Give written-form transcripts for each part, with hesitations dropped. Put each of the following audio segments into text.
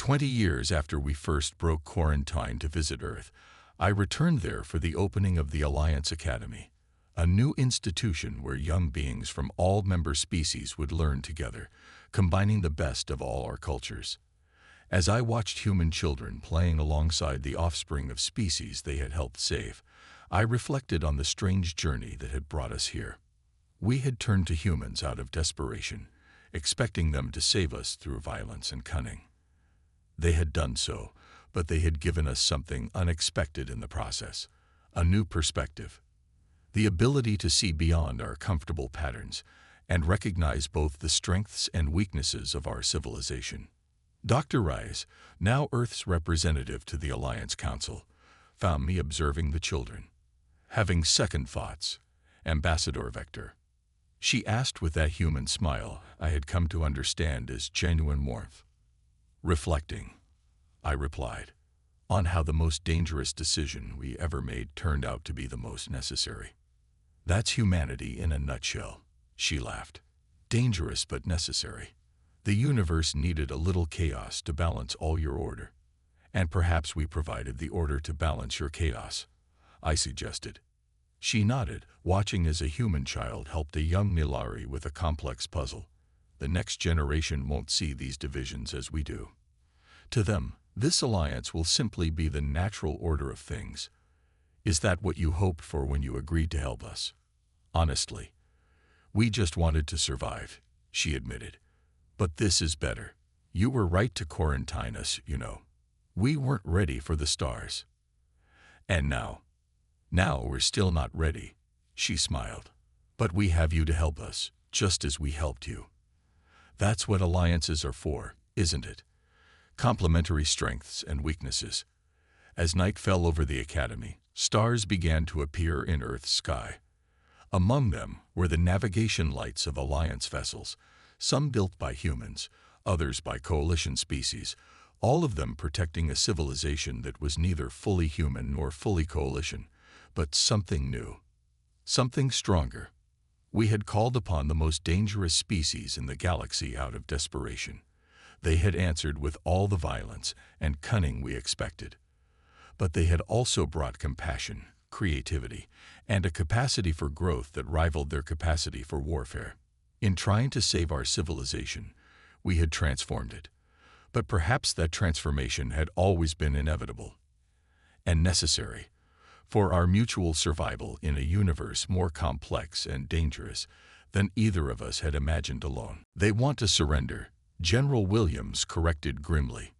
20 years after we first broke quarantine to visit Earth, I returned there for the opening of the Alliance Academy, a new institution where young beings from all member species would learn together, combining the best of all our cultures. As I watched human children playing alongside the offspring of species they had helped save, I reflected on the strange journey that had brought us here. We had turned to humans out of desperation, expecting them to save us through violence and cunning. They had done so, but they had given us something unexpected in the process, a new perspective, the ability to see beyond our comfortable patterns and recognize both the strengths and weaknesses of our civilization. Dr. Rice, now Earth's representative to the Alliance Council, found me observing the children, having second thoughts. Ambassador Vector, she asked with that human smile I had come to understand as genuine warmth. Reflecting, I replied, on how the most dangerous decision we ever made turned out to be the most necessary. That's humanity in a nutshell, she laughed. Dangerous but necessary. The universe needed a little chaos to balance all your order. And perhaps we provided the order to balance your chaos, I suggested. She nodded, watching as a human child helped a young Nilari with a complex puzzle. The next generation won't see these divisions as we do. To them, this alliance will simply be the natural order of things. Is that what you hoped for when you agreed to help us? Honestly, we just wanted to survive, she admitted. But this is better. You were right to quarantine us, you know. We weren't ready for the stars. And now we're still not ready, she smiled. But we have you to help us, just as we helped you. That's what alliances are for, isn't it? Complementary strengths and weaknesses. As night fell over the academy, stars began to appear in Earth's sky. Among them were the navigation lights of Alliance vessels, some built by humans, others by coalition species, all of them protecting a civilization that was neither fully human nor fully coalition, but something new, something stronger. We had called upon the most dangerous species in the galaxy out of desperation. They had answered with all the violence and cunning we expected. But they had also brought compassion, creativity, and a capacity for growth that rivaled their capacity for warfare. In trying to save our civilization, we had transformed it. But perhaps that transformation had always been inevitable and necessary for our mutual survival in a universe more complex and dangerous than either of us had imagined alone. They want to surrender, General Williams corrected grimly.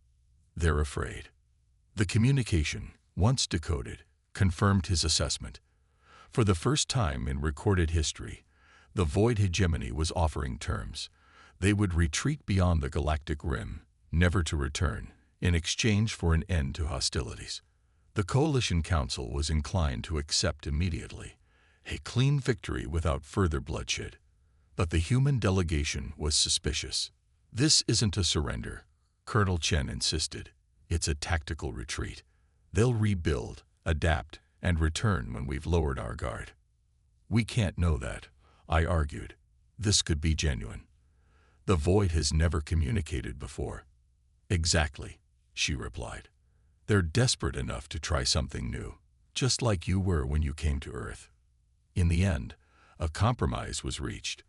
They're afraid. The communication, once decoded, confirmed his assessment. For the first time in recorded history, the Void Hegemony was offering terms. They would retreat beyond the galactic rim, never to return, in exchange for an end to hostilities. The Coalition Council was inclined to accept immediately, a clean victory without further bloodshed. But the human delegation was suspicious. This isn't a surrender, Colonel Chen insisted. It's a tactical retreat. They'll rebuild, adapt, and return when we've lowered our guard. We can't know that, I argued. This could be genuine. The Void has never communicated before. Exactly, she replied. They're desperate enough to try something new, just like you were when you came to Earth. In the end, a compromise was reached.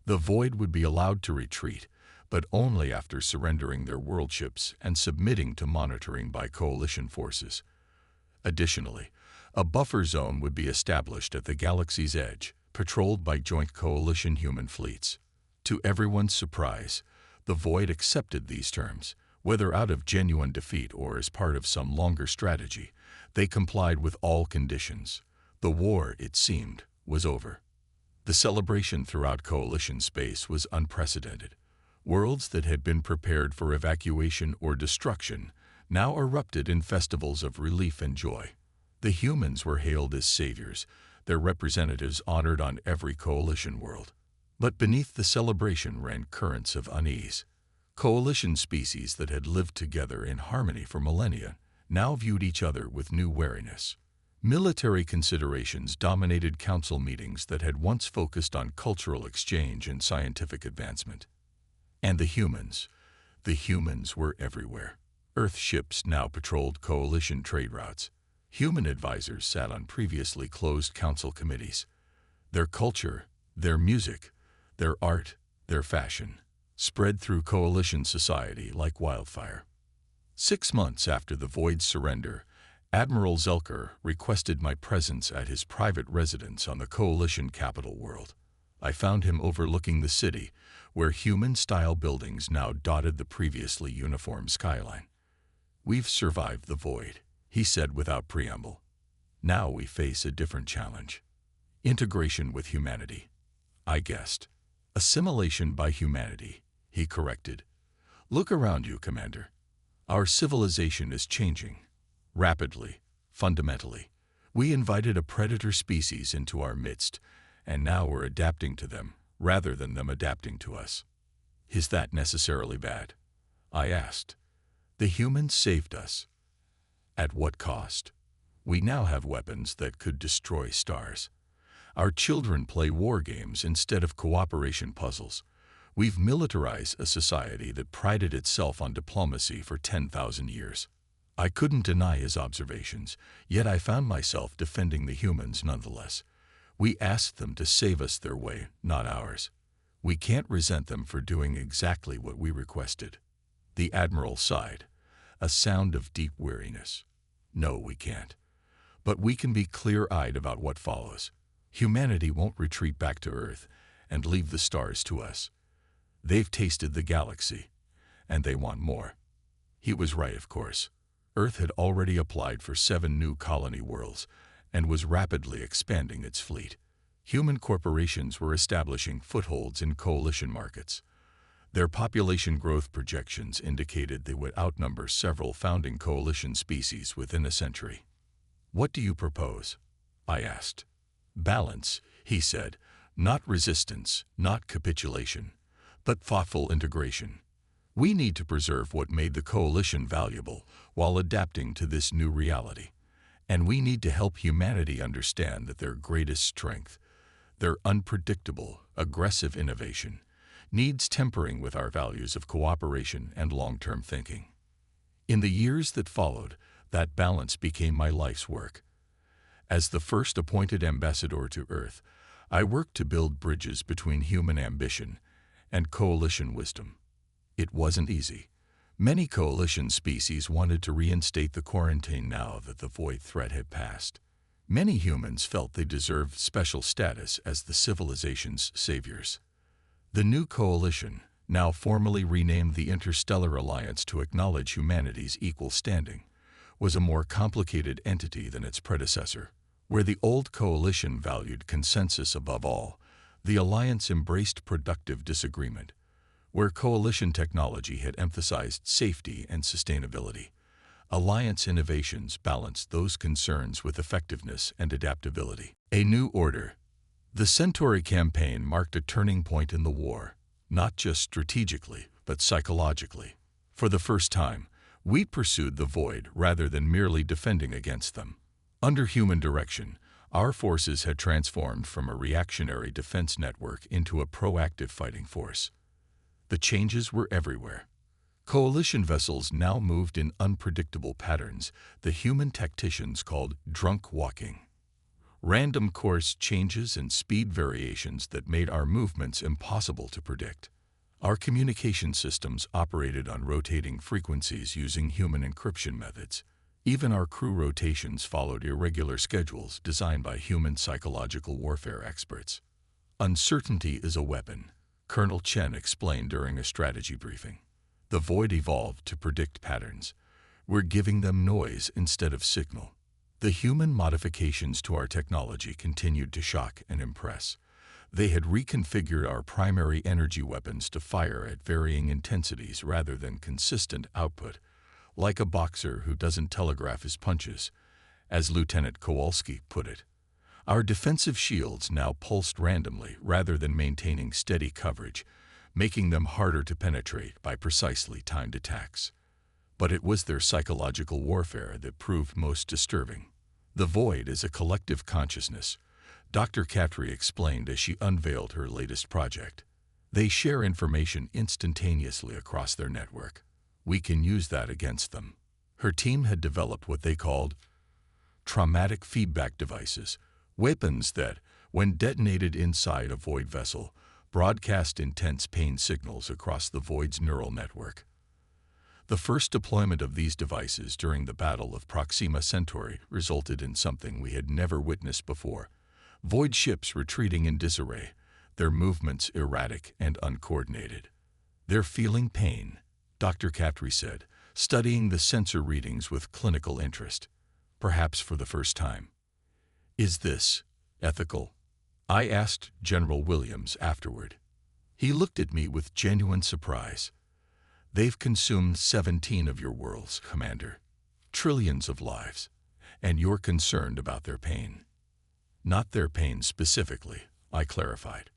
The Void would be allowed to retreat, but only after surrendering their worldships and submitting to monitoring by coalition forces. Additionally, a buffer zone would be established at the galaxy's edge, patrolled by joint coalition human fleets. To everyone's surprise, the Void accepted these terms. Whether out of genuine defeat or as part of some longer strategy, they complied with all conditions. The war, it seemed, was over. The celebration throughout coalition space was unprecedented. Worlds that had been prepared for evacuation or destruction now erupted in festivals of relief and joy. The humans were hailed as saviors, their representatives honored on every coalition world. But beneath the celebration ran currents of unease. Coalition species that had lived together in harmony for millennia now viewed each other with new wariness. Military considerations dominated council meetings that had once focused on cultural exchange and scientific advancement. And the humans were everywhere. Earth ships now patrolled coalition trade routes. Human advisors sat on previously closed council committees. Their culture, their music, their art, their fashion spread through coalition society like wildfire. 6 months after the Void's surrender, Admiral Zelker requested my presence at his private residence on the coalition capital world. I found him overlooking the city, where human-style buildings now dotted the previously uniform skyline. "We've survived the Void," he said without preamble. "Now we face a different challenge. Integration with humanity." I guessed. "Assimilation by humanity," he corrected. "Look around you, Commander. Our civilization is changing. Rapidly, fundamentally. We invited a predator species into our midst, and now we're adapting to them, rather than them adapting to us." "Is that necessarily bad?" I asked. "The humans saved us." "At what cost?" "We now have weapons that could destroy stars. Our children play war games instead of cooperation puzzles. We've militarized a society that prided itself on diplomacy for 10,000 years." I couldn't deny his observations, yet I found myself defending the humans nonetheless. We asked them to save us their way, not ours. We can't resent them for doing exactly what we requested. The Admiral sighed, a sound of deep weariness. "No, we can't. But we can be clear-eyed about what follows. Humanity won't retreat back to Earth and leave the stars to us. They've tasted the galaxy, and they want more." He was right, of course. Earth had already applied for 7 new colony worlds and was rapidly expanding its fleet. Human corporations were establishing footholds in coalition markets. Their population growth projections indicated they would outnumber several founding coalition species within a century. "What do you propose?" I asked. "Balance," he said. "Not resistance, not capitulation, but thoughtful integration. We need to preserve what made the coalition valuable while adapting to this new reality. And we need to help humanity understand that their greatest strength, their unpredictable, aggressive innovation, needs tempering with our values of cooperation and long-term thinking." In the years that followed, that balance became my life's work. As the first appointed ambassador to Earth, I worked to build bridges between human ambition and coalition wisdom. It wasn't easy. Many coalition species wanted to reinstate the quarantine now that the Void threat had passed. Many humans felt they deserved special status as the civilization's saviors. The new coalition, now formally renamed the Interstellar Alliance to acknowledge humanity's equal standing, was a more complicated entity than its predecessor. Where the old coalition valued consensus above all, the Alliance embraced productive disagreement. Where coalition technology had emphasized safety and sustainability, Alliance innovations balanced those concerns with effectiveness and adaptability. A new order. The Centauri campaign marked a turning point in the war, not just strategically, but psychologically. For the first time, we pursued the Void rather than merely defending against them. Under human direction, our forces had transformed from a reactionary defense network into a proactive fighting force. The changes were everywhere. Coalition vessels now moved in unpredictable patterns the human tacticians called drunk walking. Random course changes and speed variations that made our movements impossible to predict. Our communication systems operated on rotating frequencies using human encryption methods. Even our crew rotations followed irregular schedules designed by human psychological warfare experts. "Uncertainty is a weapon," Colonel Chen explained during a strategy briefing. "The Void evolved to predict patterns. We're giving them noise instead of signal." The human modifications to our technology continued to shock and impress. They had reconfigured our primary energy weapons to fire at varying intensities rather than consistent output, like a boxer who doesn't telegraph his punches, as Lieutenant Kowalski put it. Our defensive shields now pulsed randomly rather than maintaining steady coverage, making them harder to penetrate by precisely timed attacks. But it was their psychological warfare that proved most disturbing. "The Void is a collective consciousness," Dr. Katri explained as she unveiled her latest project. "They share information instantaneously across their network. We can use that against them. Her team had developed what they called traumatic feedback devices, weapons that, when detonated inside a void vessel, broadcast intense pain signals across the void's neural network. The first deployment of these devices during the Battle of Proxima Centauri resulted in something we had never witnessed before: void ships retreating in disarray, their movements erratic and uncoordinated. "They're feeling pain," Dr. Captry said, studying the sensor readings with clinical interest, perhaps for the first time. "Is this ethical?" I asked General Williams afterward. He looked at me with genuine surprise. "They've consumed 17 of your worlds, Commander. Trillions of lives. And you're concerned about their pain." "Not their pain specifically," I clarified.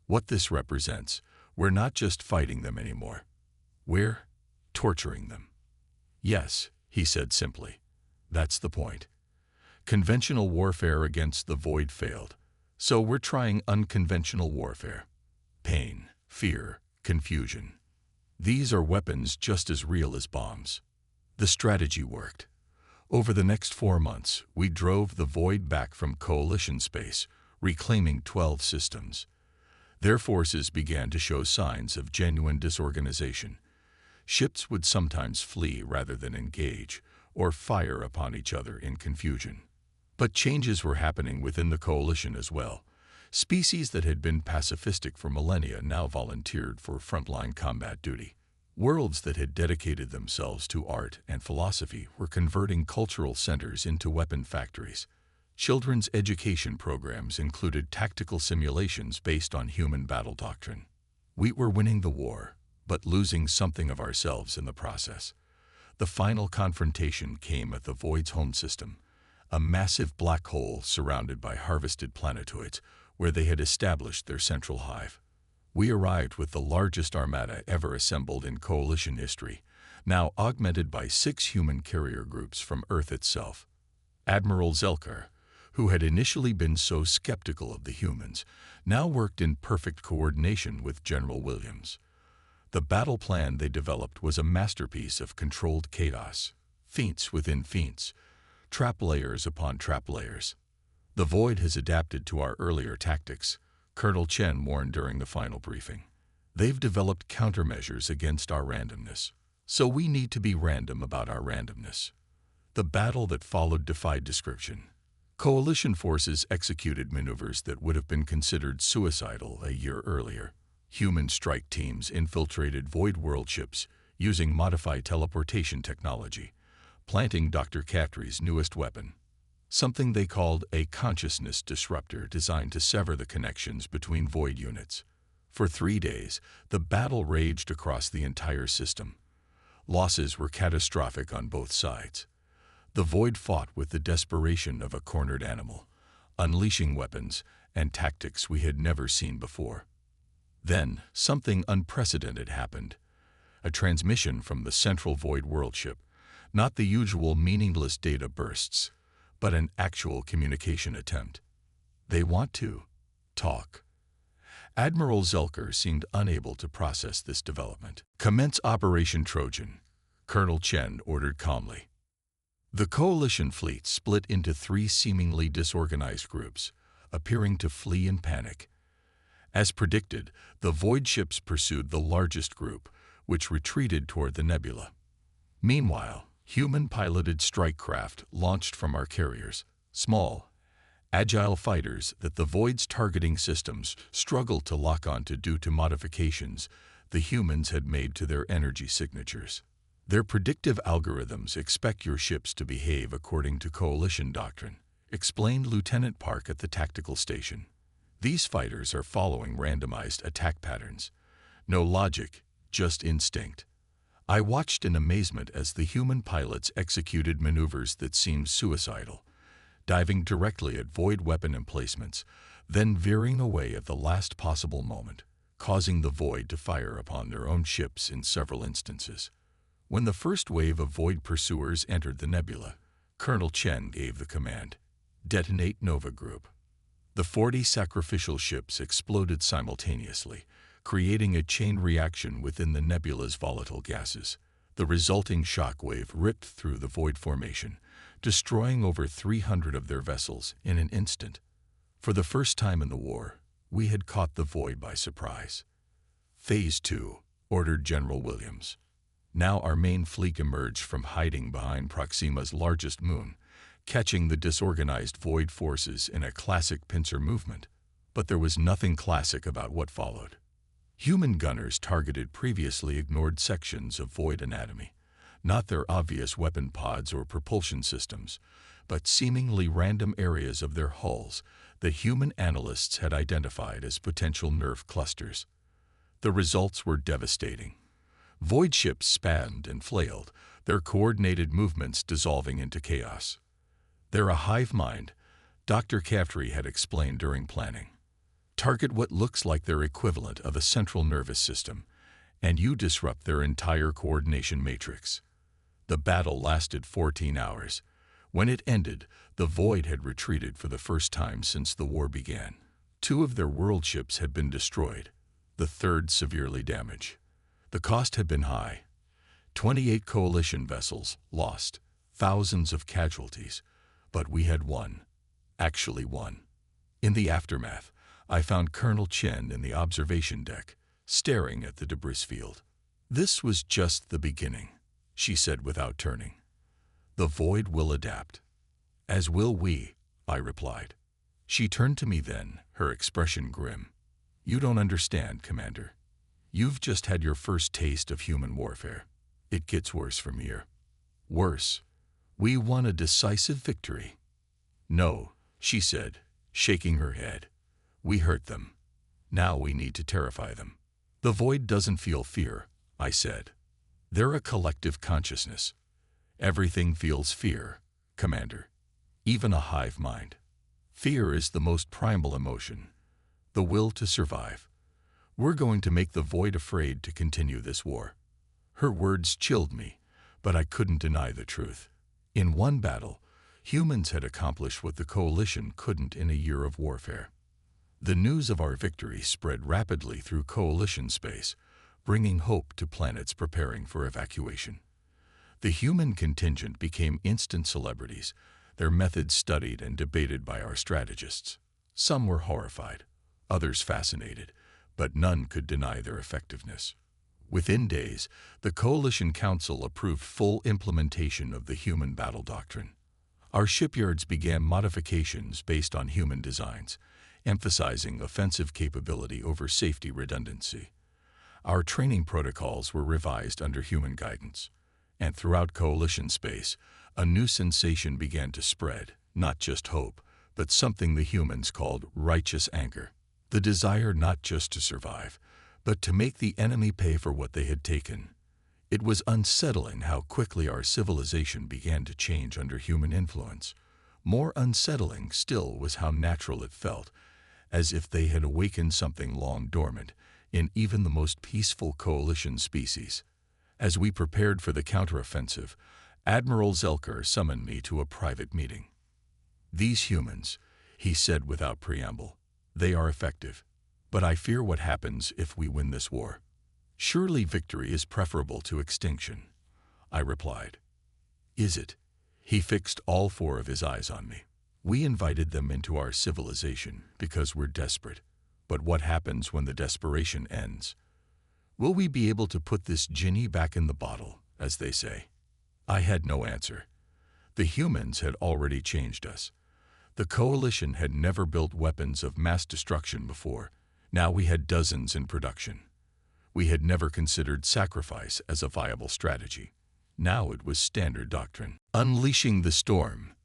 "What this represents, we're not just fighting them anymore. We're torturing them." "Yes," he said simply. "That's the point. Conventional warfare against the void failed, so we're trying unconventional warfare. Pain, fear, confusion. These are weapons just as real as bombs." The strategy worked. Over the next 4 months, we drove the void back from Coalition space, reclaiming 12 systems. Their forces began to show signs of genuine disorganization. Ships would sometimes flee rather than engage, or fire upon each other in confusion. But changes were happening within the Coalition as well. Species that had been pacifistic for millennia now volunteered for frontline combat duty. Worlds that had dedicated themselves to art and philosophy were converting cultural centers into weapon factories. Children's education programs included tactical simulations based on human battle doctrine. We were winning the war, but losing something of ourselves in the process. The final confrontation came at the Void's home system, a massive black hole surrounded by harvested planetoids where they had established their central hive. We arrived with the largest armada ever assembled in Coalition history, now augmented by 6 human carrier groups from Earth itself. Admiral Zelkar, who had initially been so skeptical of the humans, now worked in perfect coordination with General Williams. The battle plan they developed was a masterpiece of controlled chaos, feints within feints, trap layers upon trap layers. "The Void has adapted to our earlier tactics," Colonel Chen warned during the final briefing. "They've developed countermeasures against our randomness, so we need to be random about our randomness." The battle that followed defied description. Coalition forces executed maneuvers that would have been considered suicidal a year earlier. Human strike teams infiltrated void world ships using modified teleportation technology, planting Dr. Captry's newest weapon, something they called a consciousness disruptor designed to sever the connections between void units. For 3 days, the battle raged across the entire system. Losses were catastrophic on both sides. The Void fought with the desperation of a cornered animal, unleashing weapons and tactics we had never seen before. Then, something unprecedented happened. A transmission from the central Void world ship, not the usual meaningless data bursts, but an actual communication attempt. "They want to talk." Admiral Zelkar seemed unable to process this development. "Commence Operation Trojan," Colonel Chen ordered calmly. The Coalition fleet split into 3 seemingly disorganized groups, appearing to flee in panic. As predicted, the Void ships pursued the largest group, which retreated toward the nebula. Meanwhile, human-piloted strike craft launched from our carriers, small, agile fighters that the Void's targeting systems struggled to lock onto due to modifications the humans had made to their energy signatures. "Their predictive algorithms expect your ships to behave according to Coalition doctrine," explained Lieutenant Park at the tactical station. "These fighters are following randomized attack patterns. No logic, just instinct." I watched in amazement as the human pilots executed maneuvers that seemed suicidal, diving directly at void weapon emplacements, then veering away at the last possible moment, causing the Void to fire upon their own ships in several instances. When the first wave of Void pursuers entered the nebula, Colonel Chen gave the command, "Detonate Nova Group." The 40 sacrificial ships exploded simultaneously, creating a chain reaction within the nebula's volatile gases. The resulting shockwave ripped through the void formation, destroying over 300 of their vessels in an instant. For the first time in the war, we had caught the void by surprise. Phase 2, ordered General Williams. Now our main fleet emerged from hiding behind Proxima's largest moon, catching the disorganized void forces in a classic pincer movement. But there was nothing classic about what followed. Human gunners targeted previously ignored sections of void anatomy, not their obvious weapon pods or propulsion systems, but seemingly random areas of their hulls that human analysts had identified as potential nerve clusters. The results were devastating. Void ships spanned and flailed, their coordinated movements dissolving into chaos. They're a hive mind, Dr. Caftry had explained during planning. Target what looks like their equivalent of a central nervous system, and you disrupt their entire coordination matrix. The battle lasted 14 hours. When it ended, the Void had retreated for the first time since the war began. 2 of their world ships had been destroyed, the third severely damaged. The cost had been high. 28 coalition vessels lost, thousands of casualties, but we had won. Actually won. In the aftermath, I found Colonel Chen in the observation deck, staring at the debris field. "This was just the beginning," she said without turning. "The Void will adapt." "As will we," I replied. She turned to me then, her expression grim. "You don't understand, Commander. You've just had your first taste of human warfare. It gets worse from here." "Worse? We won a decisive victory." "No," she said, shaking her head. "We hurt them. Now we need to terrify them." "The Void doesn't feel fear," I said. "They're a collective consciousness. Everything feels fear, Commander. Even a hive mind. Fear is the most primal emotion, the will to survive. We're going to make the Void afraid to continue this war." Her words chilled me, but I couldn't deny the truth. In one battle, humans had accomplished what the Coalition couldn't in a year of warfare. The news of our victory spread rapidly through Coalition space, bringing hope to planets preparing for evacuation. The human contingent became instant celebrities, their methods studied and debated by our strategists. Some were horrified, others fascinated, but none could deny their effectiveness. Within days, the Coalition Council approved full implementation of the human battle doctrine. Our shipyards began modifications based on human designs, emphasizing offensive capability over safety redundancy. Our training protocols were revised under human guidance, and throughout Coalition space, a new sensation began to spread, not just hope, but something the humans called righteous anger. The desire not just to survive, but to make the enemy pay for what they had taken. It was unsettling how quickly our civilization began to change under human influence. More unsettling still was how natural it felt, as if they had awakened something long dormant in even the most peaceful Coalition species. As we prepared for the counteroffensive, Admiral Zelker summoned me to a private meeting. "These humans," he said without preamble, "they are effective. But I fear what happens if we win this war. Surely victory is preferable to extinction." I replied. "Is it?" He fixed all 4 of his eyes on me. "We invited them into our civilization because we're desperate. But what happens when the desperation ends? Will we be able to put this genie back in the bottle, as they say?" I had no answer. The humans had already changed us. The Coalition had never built weapons of mass destruction before. Now we had dozens in production. We had never considered sacrifice as a viable strategy. Now it was standard doctrine. Unleashing the storm.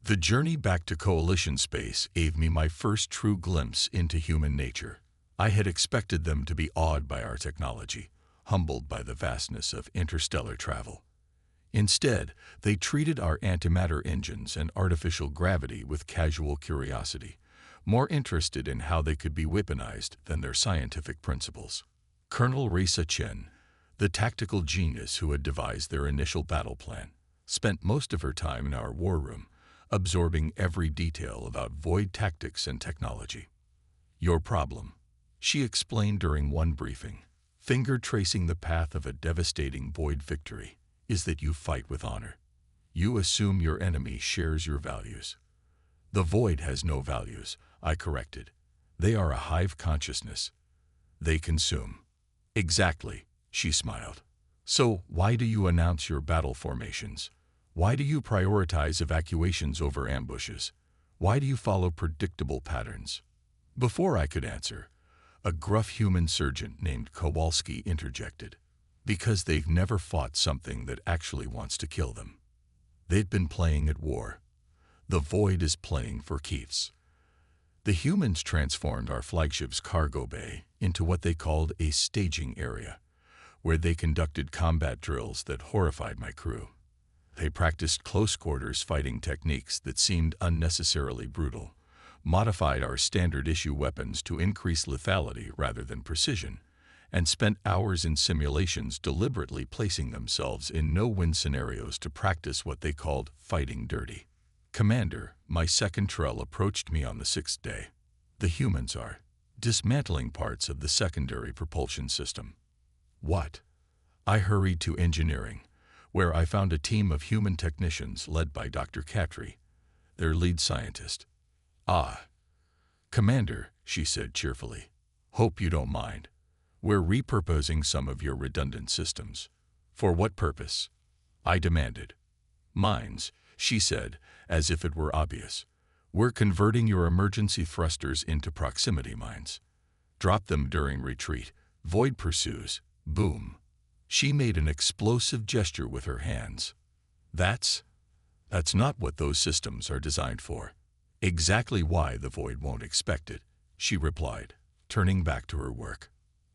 The journey back to Coalition space gave me my first true glimpse into human nature. I had expected them to be awed by our technology, humbled by the vastness of interstellar travel. Instead, they treated our antimatter engines and artificial gravity with casual curiosity, more interested in how they could be weaponized than their scientific principles. Colonel Risa Chen, the tactical genius who had devised their initial battle plan, spent most of her time in our war room, absorbing every detail about Void tactics and technology. "Your problem," she explained during one briefing, "finger tracing the path of a devastating Void victory. is that you fight with honor. You assume your enemy shares your values. The void has no values, I corrected. They are a hive consciousness. They consume. Exactly, she smiled. So why do you announce your battle formations? Why do you prioritize evacuations over ambushes? Why do you follow predictable patterns? Before I could answer, a gruff human surgeon named Kowalski interjected. Because they've never fought something that actually wants to kill them. They've been playing at war. The void is playing for keeps. The humans transformed our flagship's cargo bay into what they called a staging area, where they conducted combat drills that horrified my crew. They practiced close-quarters fighting techniques that seemed unnecessarily brutal, modified our standard-issue weapons to increase lethality rather than precision, and spent hours in simulations deliberately placing themselves in no-win scenarios to practice what they called fighting dirty. Commander, my second Trell approached me on the 6th day. The humans are dismantling parts of the secondary propulsion system. What? I hurried to engineering, where I found a team of human technicians led by Dr. Katri, their lead scientist. Ah, Commander, she said cheerfully. Hope you don't mind. We're repurposing some of your redundant systems. For what purpose? I demanded. Mines, she said, as if it were obvious. We're converting your emergency thrusters into proximity mines. Drop them during retreat. Void pursues. Boom. She made an explosive gesture with her hands. That's not what those systems are designed for. Exactly why the void won't expect it, she replied, turning back to her work.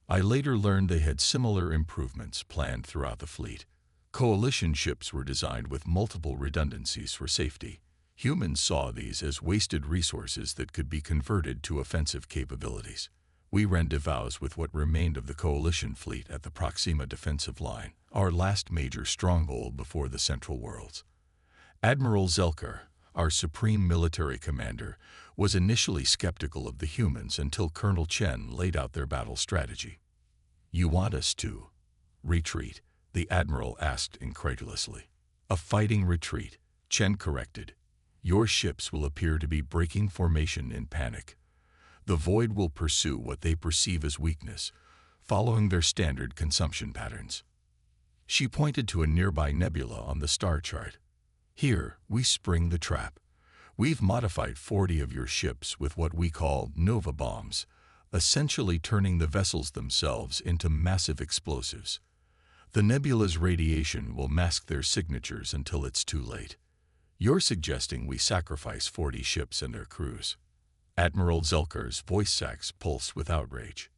I later learned they had similar improvements planned throughout the fleet. Coalition ships were designed with multiple redundancies for safety. Humans saw these as wasted resources that could be converted to offensive capabilities. We rendezvoused with what remained of the Coalition fleet at the Proxima defensive line, our last major stronghold before the Central Worlds. Admiral Zelkar, our supreme military commander, was initially skeptical of the humans until Colonel Chen laid out their battle strategy. You want us to retreat? The Admiral asked incredulously. A fighting retreat, Chen corrected. Your ships will appear to be breaking formation in panic. The void will pursue what they perceive as weakness, following their standard consumption patterns. She pointed to a nearby nebula on the star chart. Here, we spring the trap. We've modified 40 of your ships with what we call nova bombs, essentially turning the vessels themselves into massive explosives. The nebula's radiation will mask their signatures until it's too late. You're suggesting we sacrifice 40 ships and their crews. Admiral Zelkar's voice sacs pulsed with outrage.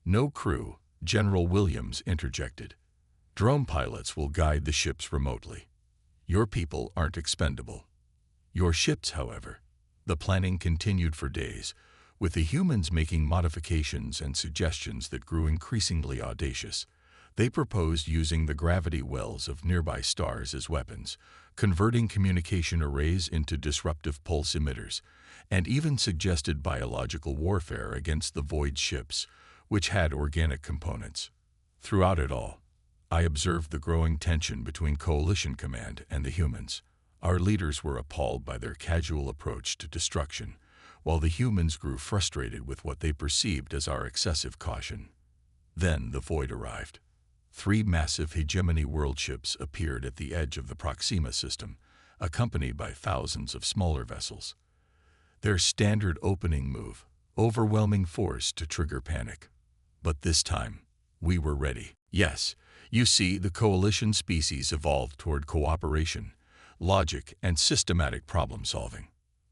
No crew, General Williams interjected. Drone pilots will guide the ships remotely. Your people aren't expendable. Your ships, however. The planning continued for days, with the humans making modifications and suggestions that grew increasingly audacious. They proposed using the gravity wells of nearby stars as weapons, converting communication arrays into disruptive pulse emitters, and even suggested biological warfare against the void ships, which had organic components. Throughout it all, I observed the growing tension between Coalition Command and the humans. Our leaders were appalled by their casual approach to destruction, while the humans grew frustrated with what they perceived as our excessive caution. Then the void arrived. 3 massive hegemony world ships appeared at the edge of the Proxima system, accompanied by thousands of smaller vessels. Their standard opening move, overwhelming force to trigger panic. But this time, we were ready. Yes, you see, the Coalition species evolved toward cooperation, logic, and systematic problem-solving.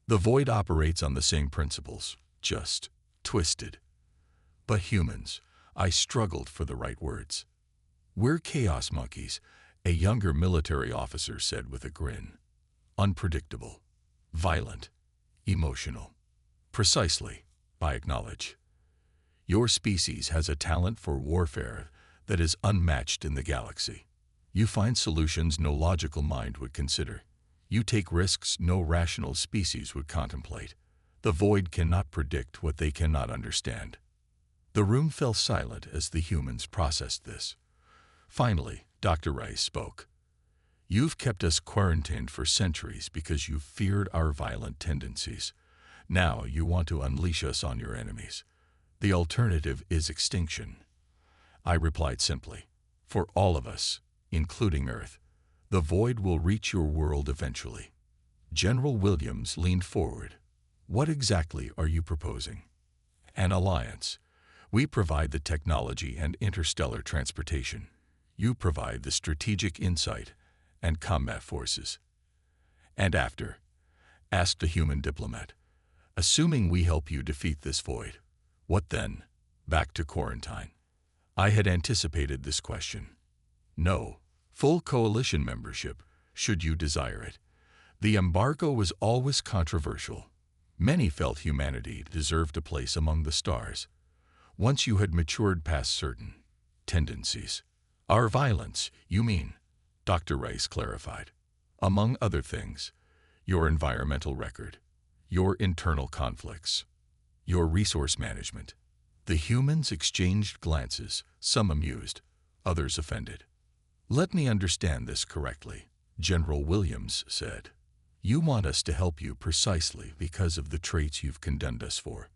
The void operates on the same principles, just twisted. But humans, I struggled for the right words. We're chaos monkeys, a younger military officer said with a grin. Unpredictable, violent, emotional. Precisely, I acknowledge. Your species has a talent for warfare that is unmatched in the galaxy. You find solutions no logical mind would consider. You take risks no rational species would contemplate. The void cannot predict what they cannot understand. The room fell silent as the humans processed this. Finally, Dr. Rice spoke. You've kept us quarantined for centuries because you feared our violent tendencies. Now you want to unleash us on your enemies. The alternative is extinction." I replied simply, "For all of us, including Earth, the void will reach your world eventually." General Williams leaned forward. "What exactly are you proposing?" "An alliance. We provide the technology and interstellar transportation. You provide the strategic insight and combat forces." "And after?" asked a human diplomat. "Assuming we help you defeat this void, what then? Back to quarantine?" I had anticipated this question. "No, full coalition membership, should you desire it." The embargo was always controversial. Many felt humanity deserved a place among the stars, once you had matured past certain tendencies. "Our violence, you mean?" Dr. Rice clarified. "Among other things, your environmental record, your internal conflicts, your resource management." The humans exchanged glances, some amused, others offended. "Let me understand this correctly," General Williams said. "You want us to help you precisely because of the traits you've condemned us for?"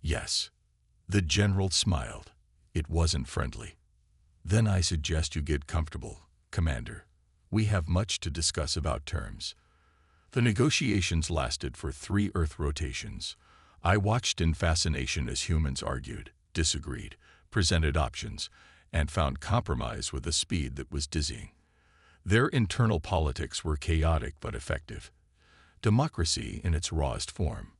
"Yes." The general smiled. It wasn't friendly. "Then I suggest you get comfortable, Commander. We have much to discuss about terms." The negotiations lasted for 3 Earth rotations. I watched in fascination as humans argued, disagreed, presented options, and found compromise with a speed that was dizzying. Their internal politics were chaotic but effective. Democracy in its rawest form.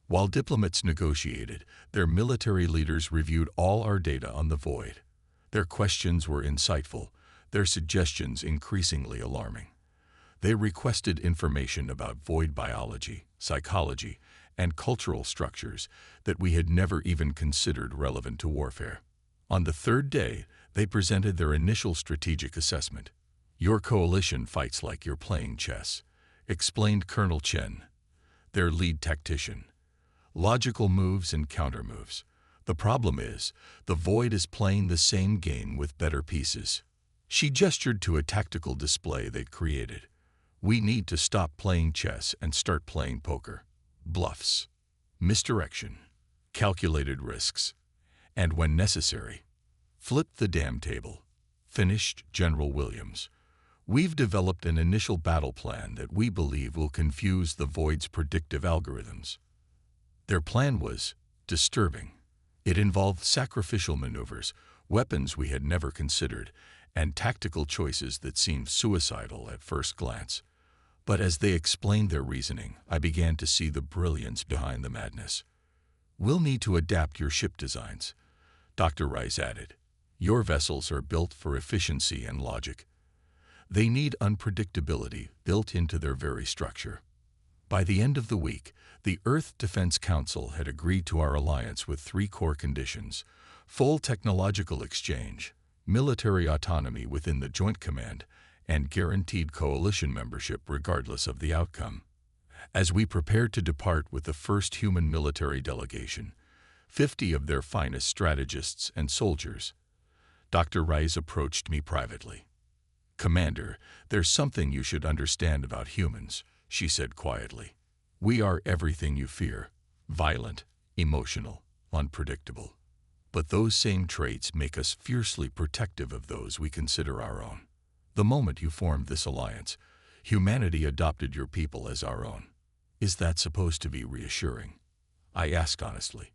While diplomats negotiated, their military leaders reviewed all our data on the void. Their questions were insightful, their suggestions increasingly alarming. They requested information about void biology, psychology, and cultural structures that we had never even considered relevant to warfare. On the 3rd day, they presented their initial strategic assessment. "Your coalition fights like you're playing chess," explained Colonel Chen, their lead tactician. "Logical moves and countermoves. The problem is, the void is playing the same game with better pieces." She gestured to a tactical display they'd created. "We need to stop playing chess and start playing poker. Bluffs, misdirection, calculated risks, and when necessary, flip the damn table," finished General Williams. "We've developed an initial battle plan that we believe will confuse the void's predictive algorithms." Their plan was disturbing. It involved sacrificial maneuvers, weapons we had never considered, and tactical choices that seemed suicidal at first glance. But as they explained their reasoning, I began to see the brilliance behind the madness. "We'll need to adapt your ship designs," Dr. Rice added. "Your vessels are built for efficiency and logic. They need unpredictability built into their very structure." By the end of the week, the Earth Defense Council had agreed to our alliance with 3 core conditions: full technological exchange, military autonomy within the Joint Command, and guaranteed coalition membership regardless of the outcome. As we prepared to depart with the first human military delegation, 50 of their finest strategists and soldiers, Dr. Rice approached me privately. "Commander, there's something you should understand about humans," she said quietly. "We are everything you fear: violent, emotional, unpredictable. But those same traits make us fiercely protective of those we consider our own. The moment you formed this alliance, humanity adopted your people as our own. Is that supposed to be reassuring?" I asked honestly.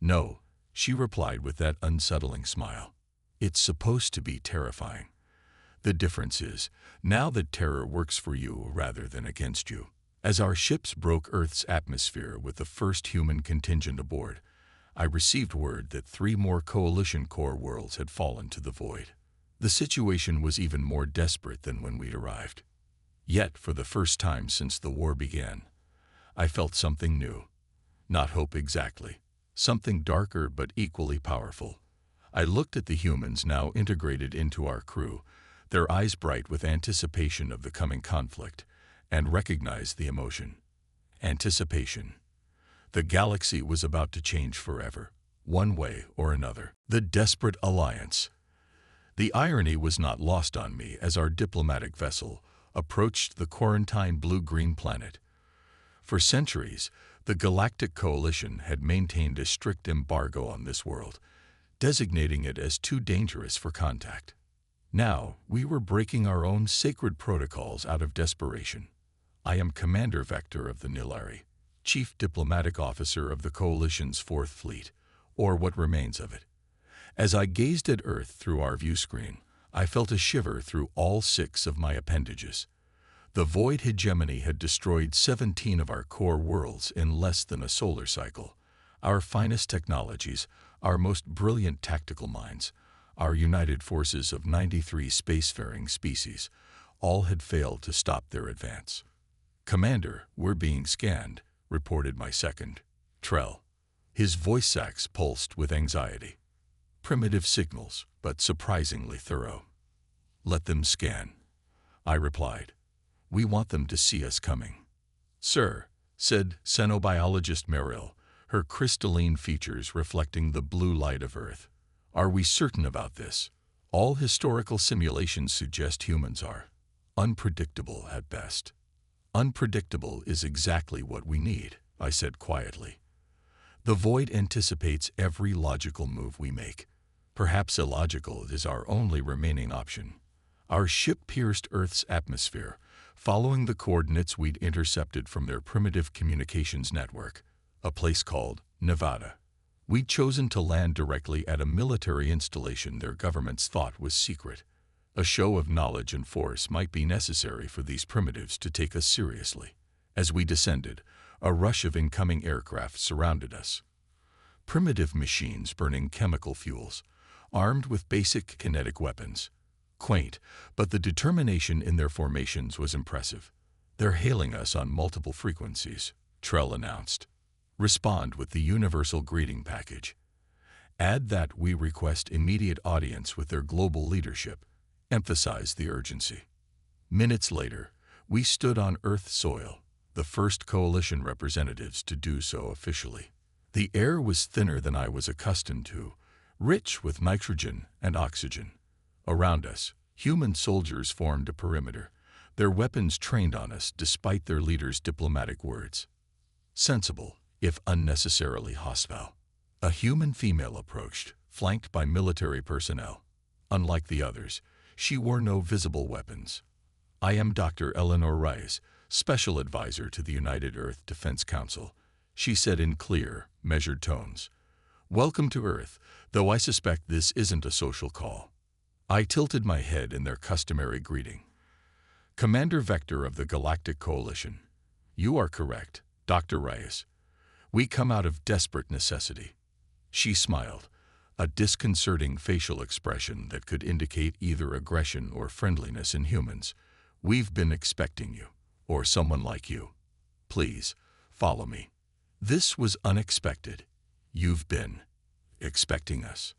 "No," she replied with that unsettling smile. "It's supposed to be terrifying. The difference is, now that terror works for you rather than against you." As our ships broke Earth's atmosphere with the first human contingent aboard, I received word that 3 more coalition core worlds had fallen to the void. The situation was even more desperate than when we'd arrived. Yet, for the first time since the war began, I felt something new. Not hope exactly. Something darker but equally powerful. I looked at the humans now integrated into our crew, their eyes bright with anticipation of the coming conflict, and recognized the emotion. Anticipation. The galaxy was about to change forever, one way or another. The desperate alliance. The irony was not lost on me as our diplomatic vessel, approached the quarantined blue-green planet. For centuries, the Galactic Coalition had maintained a strict embargo on this world, designating it as too dangerous for contact. Now, we were breaking our own sacred protocols out of desperation. I am Commander Vector of the Nilari, Chief Diplomatic Officer of the Coalition's Fourth Fleet, or what remains of it. As I gazed at Earth through our view screen, I felt a shiver through all 6 of my appendages. The void hegemony had destroyed 17 of our core worlds in less than a solar cycle. Our finest technologies, our most brilliant tactical minds, our united forces of 93 spacefaring species, all had failed to stop their advance. "Commander, we're being scanned," reported my second, Trell. His voice sacs pulsed with anxiety. "Primitive signals, but surprisingly thorough." "Let them scan," I replied. "We want them to see us coming." "Sir," said xenobiologist Merrill, her crystalline features reflecting the blue light of Earth. "Are we certain about this? All historical simulations suggest humans are unpredictable at best." "Unpredictable is exactly what we need," I said quietly. "The void anticipates every logical move we make. Perhaps illogical is our only remaining option." Our ship pierced Earth's atmosphere, following the coordinates we'd intercepted from their primitive communications network, a place called Nevada. We'd chosen to land directly at a military installation their governments thought was secret. A show of knowledge and force might be necessary for these primitives to take us seriously. As we descended, a rush of incoming aircraft surrounded us. Primitive machines burning chemical fuels, armed with basic kinetic weapons. Quaint, but the determination in their formations was impressive. "They're hailing us on multiple frequencies," Trell announced. "Respond with the universal greeting package. Add that we request immediate audience with their global leadership. Emphasize the urgency." Minutes later, we stood on Earth soil, the first Coalition representatives to do so officially. The air was thinner than I was accustomed to, rich with nitrogen and oxygen. Around us, human soldiers formed a perimeter, their weapons trained on us despite their leaders' diplomatic words. Sensible, if unnecessarily hostile. A human female approached, flanked by military personnel. Unlike the others, she wore no visible weapons. "I am Dr. Eleanor Rice, Special Advisor to the United Earth Defense Council," she said in clear, measured tones. "Welcome to Earth, though I suspect this isn't a social call." I tilted my head in their customary greeting. "Commander Vector of the Galactic Coalition." "You are correct, Dr. Rice. We come out of desperate necessity." She smiled, a disconcerting facial expression that could indicate either aggression or friendliness in humans. "We've been expecting you, or someone like you. Please, follow me." This was unexpected. "You've been expecting us."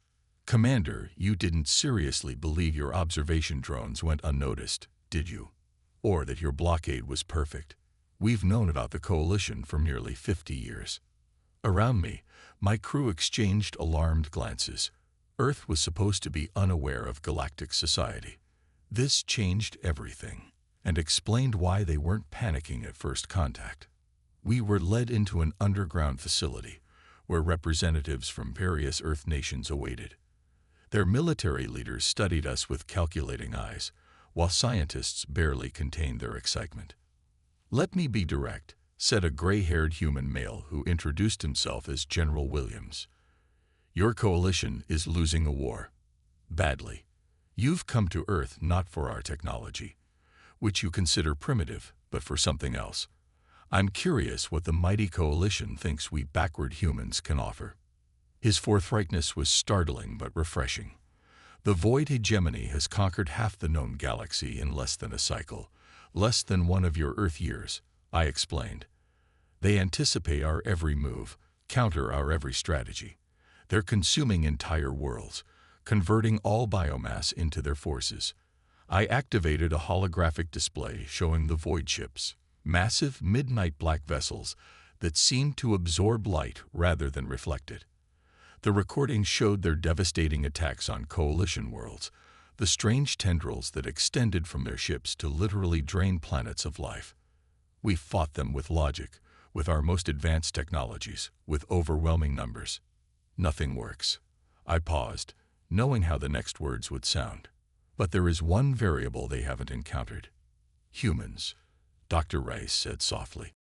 "Commander, you didn't seriously believe your observation drones went unnoticed, did you? Or that your blockade was perfect? We've known about the Coalition for nearly 50 years. Around me, my crew exchanged alarmed glances. Earth was supposed to be unaware of galactic society. This changed everything, and explained why they weren't panicking at first contact. We were led into an underground facility, where representatives from various Earth nations awaited. Their military leaders studied us with calculating eyes, while scientists barely contained their excitement. "Let me be direct," said a gray-haired human male who introduced himself as General Williams. "Your coalition is losing a war. Badly. You've come to Earth not for our technology, which you consider primitive, but for something else. I'm curious what the mighty coalition thinks we backward humans can offer." His forthrightness was startling but refreshing. "The void hegemony has conquered half the known galaxy in less than a cycle, less than one of your Earth years," I explained. "They anticipate our every move, counter our every strategy. They're consuming entire worlds, converting all biomass into their forces." I activated a holographic display showing the void ships, massive midnight black vessels that seemed to absorb light rather than reflect it. The recording showed their devastating attacks on Coalition worlds, The strange tendrils that extended from their ships to literally drain planets of life. We fought them with logic, with our most advanced technologies, with overwhelming numbers. Nothing works. I paused, knowing how the next words would sound. But there is one variable they haven't encountered. Humans, Dr. Rice said softly.